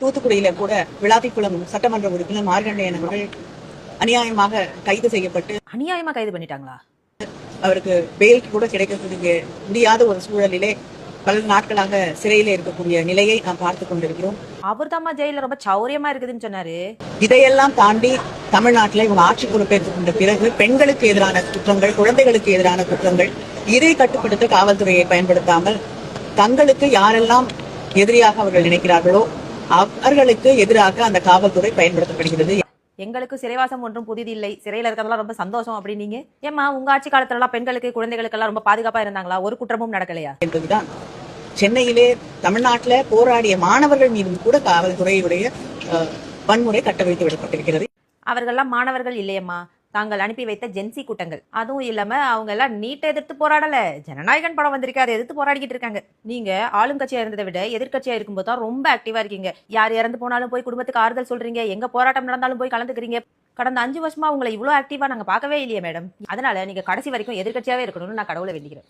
தூத்துக்குடியில கூட விளாத்திக்குளம் சட்டமன்ற உறுப்பினர் மார்கண்டேயன் அவர்கள் அநியாயமாக கைது செய்யப்பட்டு அநியாயமா கைது பண்ணிட்டாங்களா? அவருக்கு பெயில் கூட கிடைக்கக்கூடிய முடியாத ஒரு சூழலிலே பல நாட்களாக சிறையில இருக்கக்கூடிய நிலையை நாம் பார்த்துக் கொண்டிருக்கிறோம். அவர் தாமா ஜெயில ரொம்ப சௌரியமா இருக்குதுன்னு சொன்னாரு. இதையெல்லாம் தாண்டி தமிழ்நாட்டில் இவங்க ஆட்சி பொறுப்பேற்றுக் கொண்ட பிறகு பெண்களுக்கு எதிரான குற்றங்கள், குழந்தைகளுக்கு எதிரான குற்றங்கள், இதை கட்டுப்படுத்த காவல்துறையை பயன்படுத்தாமல் தங்களுக்கு யாரெல்லாம் எதிரியாக அவர்கள் நினைக்கிறார்களோ அவர்களுக்கு எதிராக அந்த காவல்துறை பயன்படுத்தப்படுகிறது. எங்களுக்கு சிறைவாசம் ஒன்றும் புதிதில்லை, சிறையில இருக்கிறதெல்லாம் ரொம்ப சந்தோஷம் அப்படின்னீங்க. ஏமா உங்க ஆட்சி காலத்துல எல்லாம் பெண்களுக்கு குழந்தைகளுக்கு எல்லாம் ரொம்ப பாதுகாப்பா இருந்தாங்களா? ஒரு குற்றமும் நடக்கலையா என்பதுதான் சென்னையிலே தமிழ்நாட்டில போராடிய மாணவர்கள் மீதும் கூட காவல்துறையுடைய வன்முறை கட்டவிழ்த்து விடப்பட்டிருக்கிறது. அவர்கள்லாம் மாணவர்கள் இல்லையம்மா, தாங்கள் அனுப்பி வைத்த ஜென்சி கூட்டங்கள். அதுவும் இல்லாம அவங்க எல்லாம் நீட்டை எதிர்த்து போராடல, ஜனநாயகன் படம் வந்திருக்கு அதை எதிர்த்து போராடிக்கிட்டு இருக்காங்க. நீங்க ஆளுங்கட்சியா இருந்ததை விட எதிர்கட்சியா இருக்கும்போது தான் ரொம்ப ஆக்டிவா இருக்கீங்க. யார் இறந்து போனாலும் போய் குடும்பத்துக்கு ஆறுதல் சொல்றீங்க, எங்க போராட்டம் நடந்தாலும் போய் கலந்துக்கிறீங்க. கடந்த 5 வருஷமா உங்களை இவ்வளவு ஆக்டிவா நாங்க பார்க்கவே இல்லையே மேடம். அதனால நீங்க கடைசி வரைக்கும் எதிர்கட்சியாவே இருக்கணும்னு நான் கடவுளை வேண்டிக்கிறேன்.